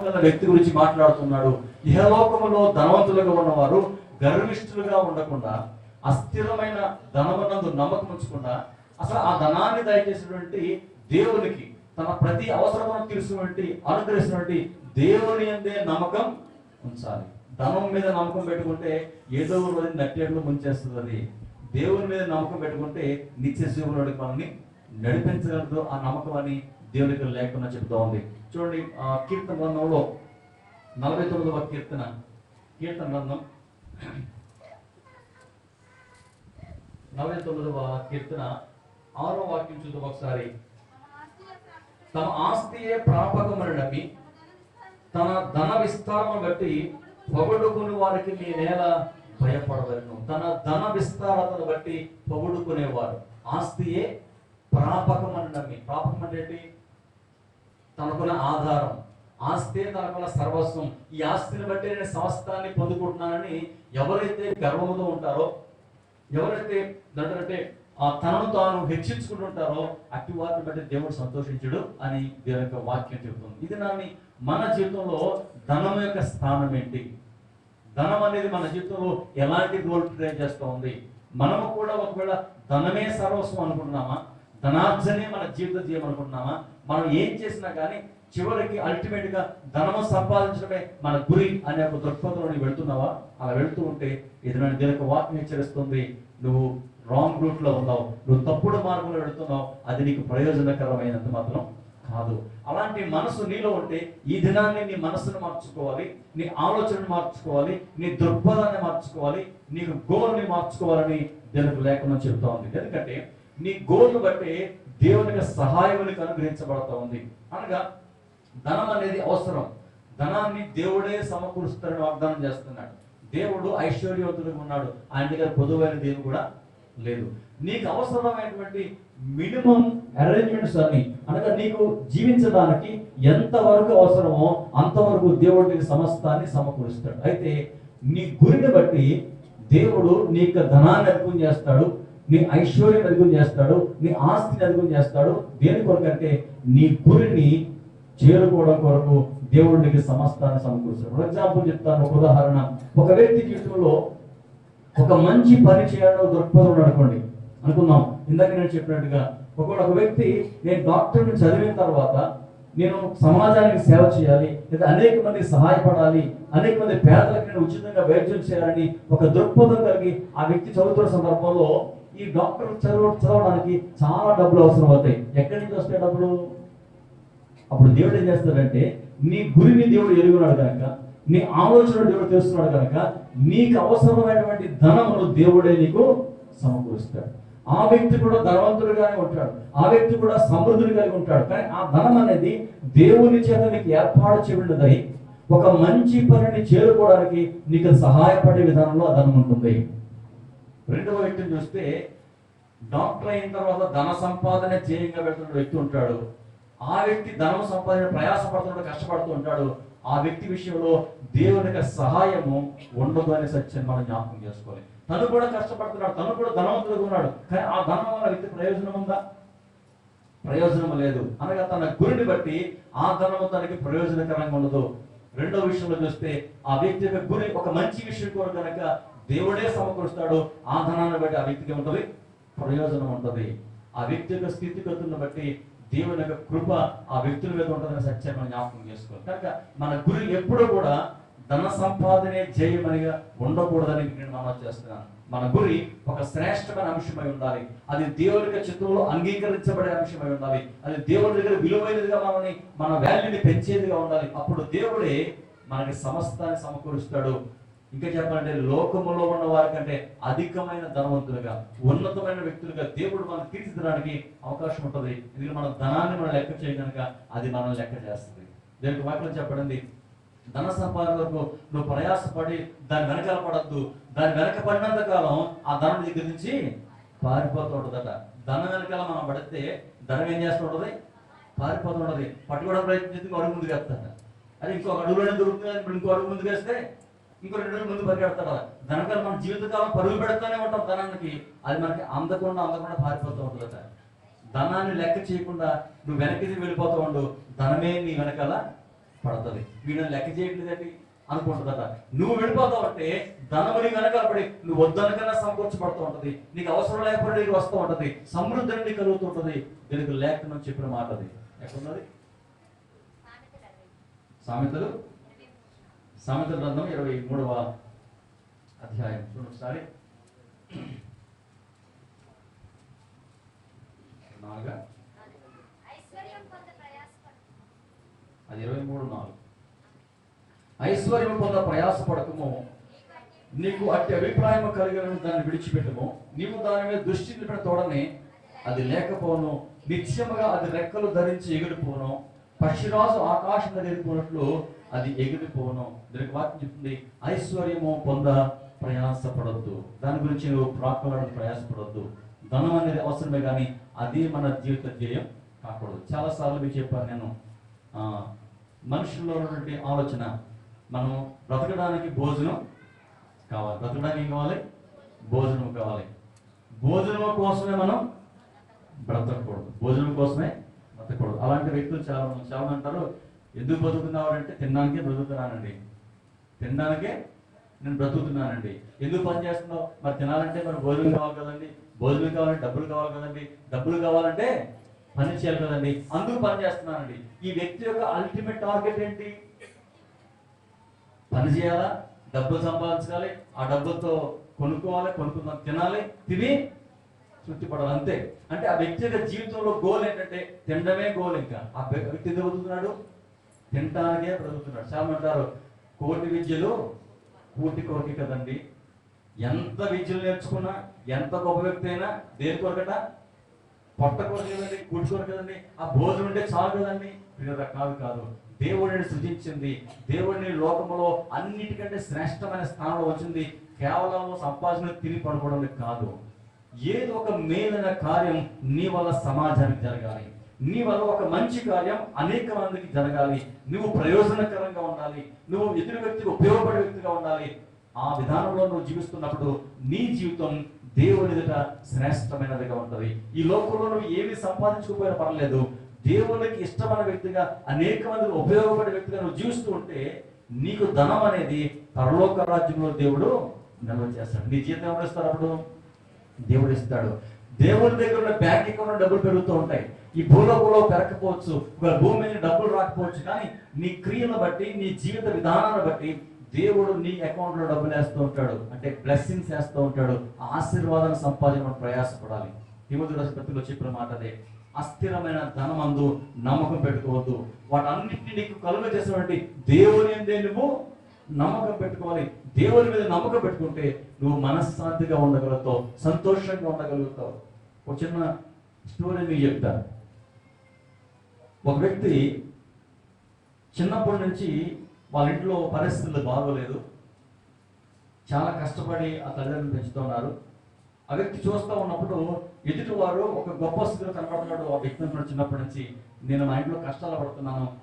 వ్యక్తి గురించి మాట్లాడుతున్నాడు. ఇహలోకములో ధనవంతులుగా ఉన్నవారు గర్విష్ఠులుగా ఉండకుండా, అస్థిరమైన ధనమునందు నమ్మకం ఉంచకుండా, అసలు ఆ ధనాన్ని దయచేసినటువంటి దేవునికి, తన ప్రతి అవసరమును తీర్చినటువంటి అనుగ్రహించినటువంటి దేవుని అందే నమ్మకం ఉంచాలి. ధనం మీద నమ్మకం పెట్టుకుంటే ఏదో రోజు నట్టేట్లు ముంచేస్తుంది. అది దేవుని మీద నమ్మకం పెట్టుకుంటే నిత్య జీవులోకి మనల్ని నడిపించగలదు ఆ నమ్మకం అని దేవునికి లేకుండా చెప్తా ఉంది. చూడండి, కీర్తన గ్రంథంలో 49వ కీర్తన గ్రంథం 49వ కీర్తన 6వ వాక్యం చూద్దాం ఒకసారి. తమ ఆస్తియే ప్రాపకమని నమ్మి తన ధన విస్తారమును బట్టి పొగడుకుని వారికి నీ నేల భయపడవలను. తన ధన విస్తారతను బట్టి పొగడుకునేవారు ఆస్తియే ప్రాపకమని నమ్మి. ప్రాపకం అంటే తనకున్న ఆధారం, ఆస్తే తనకున్న సర్వస్వం. ఈ ఆస్తిని బట్టి నేను సమస్తాన్ని పొందుకుంటున్నానని ఎవరైతే గర్వముతో ఉంటారో, ఎవరైతే అంటే తనను తాను హెచ్చించుకుంటుంటారో అట్టి వారిని బట్టి దేవుడు సంతోషించడు అని దేవుని యొక్క వాక్యం చెబుతుంది. ఇది మన జీవితంలో ధనం యొక్క స్థానం ఏంటి? ధనం అనేది మన జీవితంలో ఎలాంటి రోల్ ప్లే చేస్తూ ఉంది? మనము కూడా ఒకవేళ ధనమే సర్వస్వం అనుకుంటున్నామా? ధనార్జనే మన జీవిత చేయమనుకుంటున్నామా? మనం ఏం చేసినా కానీ చివరికి అల్టిమేట్ గా ధనము సంపాదించడమే మన గురి అనే ఒక దృక్పథంలో వెళ్తున్నావా? అలా వెళుతూ ఉంటే ఇది నన్ను దీనికి వాక్యం హెచ్చరిస్తుంది, నువ్వు రాంగ్ రూట్ లో ఉన్నావు, నువ్వు తప్పుడు మార్గంలో వెళుతున్నావు, అది నీకు ప్రయోజనకరమైనంత మాత్రం కాదు. అలాంటి మనసు నీలో ఉంటే ఈ దినాన్ని నీ మనసును మార్చుకోవాలి, నీ ఆలోచనను మార్చుకోవాలి, నీ దృక్పథాన్ని మార్చుకోవాలి, నీకు గోల్ని మార్చుకోవాలని దీనికి లేకుండా చెబుతా ఉంది. ఎందుకంటే నీ గోల్ను బట్టి దేవునికి సహాయం అనుగ్రహించబడతా ఉంది. అనగా ధనం అనేది అవసరం. ధనాన్ని దేవుడే సమకూరుస్తారని వాగ్దానం చేస్తున్నాడు. దేవుడు ఐశ్వర్యవంతుడిగా ఉన్నాడు, ఆయన దగ్గర పొదువైన దేవుడు కూడా లేదు. నీకు అవసరమైనటువంటి మినిమం అరేంజ్మెంట్స్ అని, అనగా నీకు జీవించడానికి ఎంతవరకు అవసరమో అంతవరకు దేవుడు నీకు సమస్తాన్ని సమకూరుస్తాడు. అయితే నీ గురిని బట్టి దేవుడు నీ యొక్క ధనాన్ని అధికం చేస్తాడు, నీ ఐశ్వర్యం అధికం చేస్తాడు, నీ ఆస్తిని అధికం చేస్తాడు. దేని కొరకంటే నీ గురిని చేరుకోవడం కొరకు దేవుడు నీకు సమస్తాన్ని సమకూరుస్తాడు. ఫర్ ఎగ్జాంపుల్ చెప్తాను, ఒక ఉదాహరణ. ఒక వ్యక్తి జీవితంలో ఒక మంచి పని చేయాలో దృక్పథం అనుకోండి, అనుకుందాం. ఇందాక నేను చెప్పినట్టుగా ఒక వ్యక్తి నేను డాక్టర్ని చదివిన తర్వాత నేను సమాజానికి సేవ చేయాలి, లేదా అనేక మందికి సహాయపడాలి, అనేక మంది పేదలకు నేను ఉచితంగా వైద్యం చేయాలని ఒక దృక్పథం కలిగి ఆ వ్యక్తి చదువుతున్న సందర్భంలో ఈ డాక్టర్ చదవడానికి చాలా డబ్బులు అవసరం అవుతాయి. ఎక్కడి నుంచి వస్తాయి డబ్బులు? అప్పుడు దేవుడు ఏం చేస్తాడంటే నీ గురిని దేవుడు ఎరుగున్నాడు కనుక, నీ ఆలోచన దేవుడు తెలుస్తున్నాడు కనుక నీకు అవసరమైనటువంటి ధనమును దేవుడే నీకు సమకూరుస్తాడు. ఆ వ్యక్తి కూడా ధనవంతుడిగానే ఉంటాడు, ఆ వ్యక్తి కూడా సమృద్ధుని కలిగి ఉంటాడు. కానీ ఆ ధనం అనేది దేవుని చేత నీకు ఏర్పాటు చేయబడినదై ఒక మంచి పనిని చేరుకోవడానికి నీకు సహాయపడే విధానంలో ఆ ధనం ఉంటుంది. రెండవ వ్యక్తిని చూస్తే డాక్టర్ అయిన తర్వాత ధన సంపాదన చేయంగా పెడుతున్న వ్యక్తి ఉంటాడు. ఆ వ్యక్తి ధనం సంపాదన ప్రయాసపడుతుంటాడు, కష్టపడుతూ ఉంటాడు. ఆ వ్యక్తి విషయంలో దేవుని సహాయము ఉండదు అనే సత్యాన్ని మనం జ్ఞాపకం చేసుకోవాలి. తను కూడా కష్టపడుతున్నాడు, తను కూడా ధనవంతుడుగా ఉన్నాడు, కానీ ఆ ధనం వల్ల వ్యక్తి ప్రయోజనం ఉందా? ప్రయోజనం లేదు. అనగా తన గురిని బట్టి ఆ ధనము తనకి ప్రయోజనకరంగా ఉండదు. రెండో విషయంలో చూస్తే ఆ వ్యక్తి యొక్క గురి ఒక మంచి విషయం కూడా కనుక దేవుడే సమకూరుస్తాడు. ఆ ధనాన్ని బట్టి ఆ వ్యక్తికి ఉంటుంది ప్రయోజనం ఉంటుంది. ఆ వ్యక్తి యొక్క స్థితిగతులను బట్టి దేవుని యొక్క కృప ఆ వ్యక్తుల మీద ఉంటుందనే సత్యాన్ని మనం జ్ఞాపకం చేసుకోవాలి. కనుక మన గురి ఎప్పుడూ కూడా ధన సంపాదనే జయమనిగా ఉండకూడదని నేను మనం చేస్తున్నాను. మన గురి ఒక శ్రేష్టమైన అంశమై ఉండాలి. అది దేవుని యొక్క చిత్రంలో అంగీకరించబడే అంశమై ఉండాలి. అది దేవుని దగ్గర విలువైనదిగా మన వాల్యూని పెంచేదిగా ఉండాలి. అప్పుడు దేవుడే మనకి సమస్తాన్ని సమకూరుస్తాడు. ఇంకా చెప్పాలంటే లోకములో ఉన్న వారి కంటే అధికమైన ధనవంతులుగా, ఉన్నతమైన వ్యక్తులుగా దేవుడు మనం తీర్చిదిద్దడానికి అవకాశం ఉంటుంది. ఎందుకంటే మన ధనాన్ని మనం లెక్క చేయగనక అది మనం లెక్క చేస్తుంది. దీనికి వాక్యం చెప్పబడింది, ధన సంపాదన వరకు నువ్వు ప్రయాసపడి దాని వెనకాల పడద్దు. దాని వెనక పడినంత కాలం ఆ ధనం దగ్గర నుంచి పారిపోతూ ఉంటుందట. ధనం వెనకాల మనం పడితే ధనం ఏం చేస్తూ ఉంటుంది? పారిపోతూ ఉంటుంది. పట్టుకోవడం ప్రయత్నించి అడుగు ముందుకు వేస్తాడ. అది ఇంకొక అడుగులోనే దొరుకుతుంది. ఇప్పుడు ఇంకో అడుగు ముందుకు వేస్తే ఇంకో 2 రోజులు ముందు పరిగెడతాడు. ధనకాలం మన జీవితకాలం పరుగు పెడతానే ఉంటాం ధనానికి. అది మనకి అందకుండా పారిపోతూ ఉంటుందట. ధనాన్ని లెక్క చేయకుండా నువ్వు వెనక్కి వెళ్ళిపోతూ ఉండు, ధనమే నీ వెనకాల పడుతుంది. వీళ్ళని లెక్క చేయట్లేదండి అనుకుంటుందట. నువ్వు వెళ్ళిపోతావు అంటే ధనముని వెనకాల పడి నువ్వు వద్దనకన్నా సమకూర్చబడుతూ ఉంటది. నీకు అవసరం లేకపోతే నీకు వస్తూ ఉంటది. సమృద్ధి నీకు కలుగుతూ ఉంటది. దీనికి లేఖనం చెప్పిన మాట అది. ఎక్కడున్నది? సామెతలు గ్రంథం 23వ అధ్యాయం చూడండి ఒకసారి. 4 అది 23:4. ఐశ్వర్యం పొంద ప్రయాసపడకము, నీకు అట్టి అభిప్రాయం కలిగిన దాన్ని విడిచిపెట్టము. నీవు దాని మీద దృష్టి నిలిపిన తోడని అది లేకపోను. నిత్యముగా అది రెక్కలు ధరించి ఎగిరిపోను. పక్షిరాజు ఆకాశం మీద ఎగిరిపోనట్లు అది ఎగిరిపోను. దీనికి వాక్యం చెప్తుంది, ఐశ్వర్యము పొంద ప్రయాసపడద్దు. దాని గురించి నువ్వు ప్రాకులాడడం ప్రయాసపడద్దు. ధనం అనేది అవసరమే, కానీ అది మన జీవిత ధ్యేయం కాకూడదు. చాలాసార్లు మీకు చెప్పాను నేను, మనుషుల్లో ఉన్నటువంటి ఆలోచన, మనం బ్రతకడానికి భోజనం కావాలి. బ్రతకడానికి ఏం కావాలి? భోజనం కావాలి. భోజనం కోసమే మనం బ్రతకూడదు. భోజనం కోసమే బ్రతకూడదు. అలాంటి వ్యక్తులు చాలా అంటారు, ఎందుకు బ్రతుకుతున్నావు అంటే తినడానికే బ్రతుకుతున్నానండి, తినడానికే నేను బ్రతుకుతున్నానండి. ఎందుకు పని చేస్తున్నావు? మరి తినాలంటే మరి భోజనం కావాలి కదండి, భోజనం కావాలంటే డబ్బులు కావాలి కదండి, డబ్బులు కావాలంటే పని చేయాలి కదండి, అందుకు పని చేస్తున్నానండి. ఈ వ్యక్తి యొక్క అల్టిమేట్ టార్గెట్ ఏంటి? పని చేయాలా, డబ్బులు సంపాదించాలి, ఆ డబ్బులతో కొనుక్కోవాలి, తినాలి, తిని తృప్తి పడాలి, అంతే. అంటే ఆ వ్యక్తి యొక్క జీవితంలో గోల్ ఏంటంటే తినడమే గోల్. ఇంకా ఆ వ్యక్తి ఎందుకు బ్రతుకుతున్నాడు? తినటానికే బ్రతుకుతున్నాడు. చాలా అంటారు, కోటి విద్యలు కూటి కొరకే కదండి. ఎంత విద్యలు నేర్చుకున్నా, ఎంత గొప్ప వ్యక్తి అయినా దేని కొరకట? పొట్ట కొరకు కదండి, కూటి కొరకు కదండి. ఆ భోజనం ఉంటే చాలు కదండి. కాదు. దేవుడిని సృజించింది, దేవుడిని లోకంలో అన్నిటికంటే శ్రేష్టమైన స్థానంలో వచ్చింది కేవలం సంపాదన తిని పడుకోవడం కాదు. ఏదో ఒక మేలైన కార్యం నీ వల్ల సమాజానికి జరగాలి, నీ వల్ల ఒక మంచి కార్యం అనేక మందికి జరగాలి, నువ్వు ప్రయోజనకరంగా ఉండాలి, నువ్వు ఎదురు వ్యక్తికి ఉపయోగపడే వ్యక్తిగా ఉండాలి. ఆ విధానంలో నువ్వు జీవిస్తున్నప్పుడు నీ జీవితం దేవుని ఎదుట శ్రేష్టమైనదిగా ఉంటది. ఈ లోకంలో నువ్వు ఏమి సంపాదించుకోపోయినా పర్లేదు, దేవునికి ఇష్టమైన వ్యక్తిగా, అనేక మందికి ఉపయోగపడే వ్యక్తిగా నువ్వు జీవిస్తూ ఉంటే నీకు ధనం అనేది పరలోక రాజ్యంలో దేవుడు నిల్వ చేస్తాడు. నీ జీవితం ఎవరు ఇస్తారు? అప్పుడు దేవుడు ఇస్తాడు. దేవుడి దగ్గర ఉన్న బ్యాంక్ అకౌంట్ డబ్బులు పెరుగుతూ ఉంటాయి. ఈ భూలోకంలో పెరగకపోవచ్చు, భూమి మీద డబ్బులు రాకపోవచ్చు, కానీ నీ క్రియలను బట్టి, నీ జీవిత విధానాన్ని బట్టి దేవుడు నీ అకౌంట్ లో డబ్బులు వేస్తూ ఉంటాడు. అంటే బ్లెస్సింగ్స్ వేస్తూ ఉంటాడు. ఆశీర్వాదాన్ని సంపాదించడం ప్రయాసపడాలి. తిమోతిలో చెప్పిన మాట అదే. అస్థిరమైన ధనమందు నమ్మకం పెట్టుకోవద్దు. వాటన్నిటిని నీకు కలుగ చేసినటువంటి దేవుని అందే నువ్వు నమ్మకం పెట్టుకోవాలి. దేవుని మీద నమ్మకం పెట్టుకుంటే నువ్వు మనశ్శాంతిగా ఉండగలుగుతావు, సంతోషంగా ఉండగలుగుతావు. ఒక చిన్న స్టోరీ మీకు చెప్తాను. ఒక వ్యక్తి చిన్నప్పటి నుంచి వాళ్ళ ఇంట్లో పరిస్థితులు బాగోలేదు, చాలా కష్టపడి ఆ తల్లిదండ్రులు పెంచుతున్నారు. ఆ వ్యక్తి చూస్తూ ఉన్నప్పుడు ఎదుటి వారు ఒక గొప్ప స్థితిలో కనబడుతున్నాడు. ఆ వ్యక్తి చిన్నప్పటి నుంచి, నేను మా ఇంట్లో కష్టాలు పడుతున్నాను,